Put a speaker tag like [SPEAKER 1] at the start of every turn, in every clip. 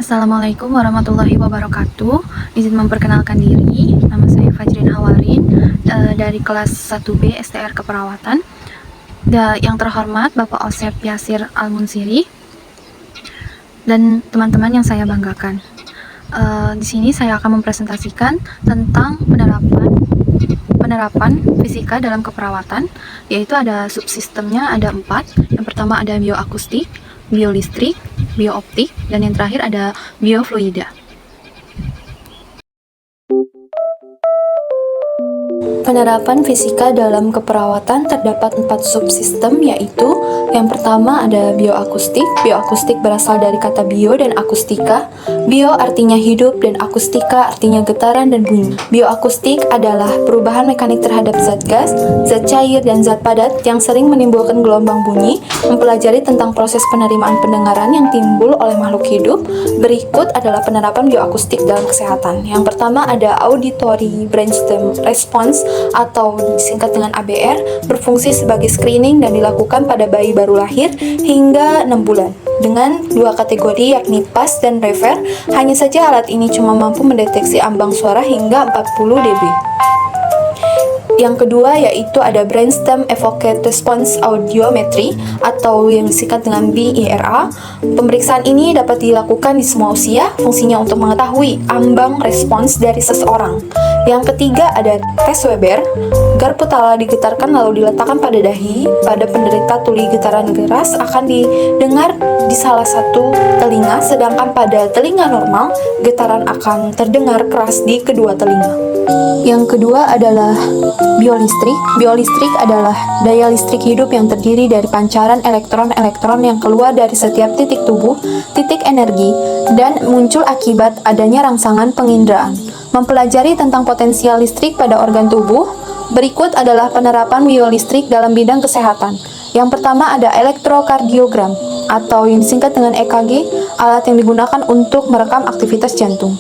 [SPEAKER 1] Assalamualaikum warahmatullahi wabarakatuh. Izin memperkenalkan diri, nama saya Fajrin Hawarin dari kelas 1B STR Keperawatan. Yang terhormat Bapak Osep Yasir Al-Munsiri dan teman-teman yang saya banggakan. Di sini saya akan mempresentasikan tentang penerapan fisika dalam keperawatan, yaitu ada subsistemnya ada 4. Yang pertama ada bioakustik, biolistrik, biooptik, dan yang terakhir ada biofluida.
[SPEAKER 2] Penerapan fisika dalam keperawatan terdapat 4 subsistem, yaitu yang pertama ada bioakustik. Bioakustik berasal dari kata bio dan akustika. Bio artinya hidup dan akustika artinya getaran dan bunyi. Bioakustik adalah perubahan mekanik terhadap zat gas, zat cair, dan zat padat yang sering menimbulkan gelombang bunyi, mempelajari tentang proses penerimaan pendengaran yang timbul oleh makhluk hidup. Berikut adalah penerapan bioakustik dalam kesehatan. Yang pertama ada auditory brainstem response atau disingkat dengan ABR, berfungsi sebagai screening dan dilakukan pada bayi baru lahir hingga 6 bulan. Dengan 2 kategori yakni PAS dan rever, hanya saja alat ini cuma mampu mendeteksi ambang suara hingga 40 dB. Yang kedua yaitu ada Brainstem Evoked Response Audiometry atau yang disingkat dengan BERA. Pemeriksaan ini dapat dilakukan di semua usia, fungsinya untuk mengetahui ambang respons dari seseorang. Yang ketiga ada tes Weber. Garputala digetarkan lalu diletakkan pada dahi. Pada penderita tuli getaran keras akan didengar di salah satu telinga, sedangkan pada telinga normal getaran akan terdengar keras di kedua telinga. Yang kedua adalah biolistrik. Biolistrik adalah daya listrik hidup yang terdiri dari pancaran elektron-elektron yang keluar dari setiap titik tubuh, titik energi, dan muncul akibat adanya rangsangan penginderaan. Mempelajari tentang potensial listrik pada organ tubuh, berikut adalah penerapan biolistrik dalam bidang kesehatan. Yang pertama ada elektrokardiogram atau yang disingkat dengan EKG, alat yang digunakan untuk merekam aktivitas jantung.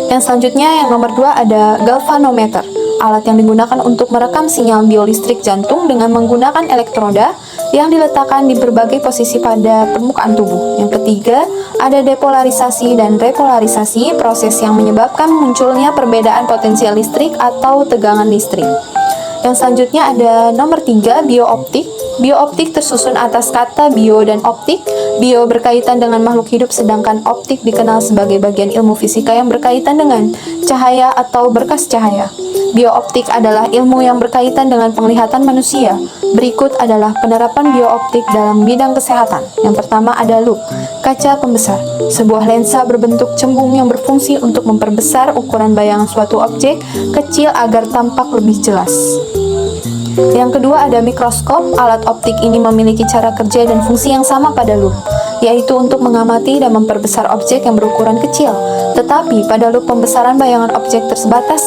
[SPEAKER 2] Yang selanjutnya yang nomor 2 ada galvanometer, alat yang digunakan untuk merekam sinyal biolistrik jantung dengan menggunakan elektroda yang diletakkan di berbagai posisi pada permukaan tubuh. Yang ketiga ada depolarisasi dan repolarisasi, proses yang menyebabkan munculnya perbedaan potensial listrik atau tegangan listrik. Yang selanjutnya ada nomor 3 biooptik. Biooptik tersusun atas kata bio dan optik. Bio berkaitan dengan makhluk hidup, sedangkan optik dikenal sebagai bagian ilmu fisika yang berkaitan dengan cahaya atau berkas cahaya. Biooptik adalah ilmu yang berkaitan dengan penglihatan manusia. Berikut adalah penerapan biooptik dalam bidang kesehatan. Yang pertama ada loop, kaca pembesar, sebuah lensa berbentuk cembung yang berfungsi untuk memperbesar ukuran bayangan suatu objek kecil agar tampak lebih jelas. Yang kedua ada mikroskop. Alat optik ini memiliki cara kerja dan fungsi yang sama pada loop, yaitu untuk mengamati dan memperbesar objek yang berukuran kecil. Tetapi pada loop pembesaran bayangan objek terbatas.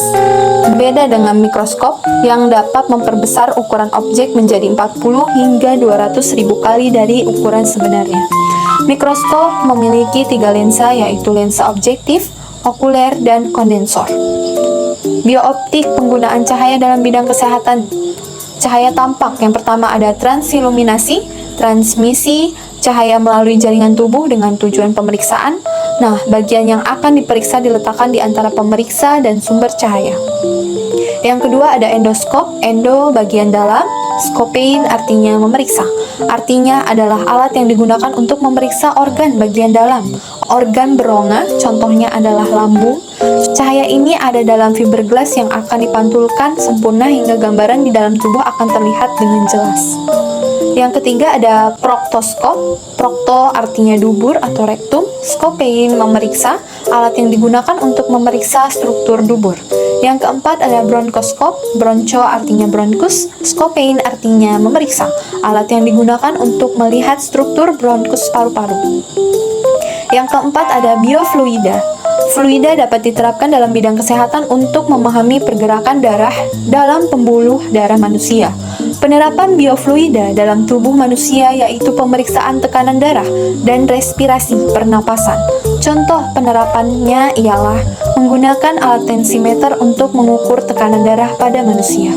[SPEAKER 2] Berbeda dengan mikroskop yang dapat memperbesar ukuran objek menjadi 40 hingga 200.000 kali dari ukuran sebenarnya. Mikroskop memiliki 3 lensa, yaitu lensa objektif, okuler, dan kondensor. Biooptik penggunaan cahaya dalam bidang kesehatan. Cahaya tampak, yang pertama ada transiluminasi, transmisi cahaya melalui jaringan tubuh dengan tujuan pemeriksaan. Nah, bagian yang akan diperiksa diletakkan di antara pemeriksa dan sumber cahaya. Yang kedua ada endoskop, endo bagian dalam, skopein artinya memeriksa. Artinya adalah alat yang digunakan untuk memeriksa organ bagian dalam. Organ berongga, contohnya adalah lambung. Cahaya ini ada dalam fiberglass yang akan dipantulkan sempurna hingga gambaran di dalam tubuh akan terlihat dengan jelas. Yang ketiga ada proktoskop. Prokto artinya dubur atau rektum. Skopein memeriksa, alat yang digunakan untuk memeriksa struktur dubur. Yang keempat ada bronkoskop. Bronco artinya bronkus. Skopein artinya memeriksa, alat yang digunakan untuk melihat struktur bronkus paru-paru. Yang keempat ada biofluida. Fluida dapat diterapkan dalam bidang kesehatan untuk memahami pergerakan darah dalam pembuluh darah manusia. Penerapan biofluida dalam tubuh manusia yaitu pemeriksaan tekanan darah dan respirasi pernapasan. Contoh penerapannya ialah menggunakan alat tensimeter untuk mengukur tekanan darah pada manusia.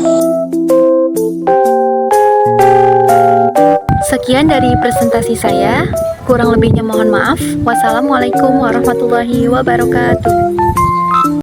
[SPEAKER 1] Sekian dari presentasi saya. Kurang lebihnya mohon maaf. Wassalamualaikum warahmatullahi wabarakatuh.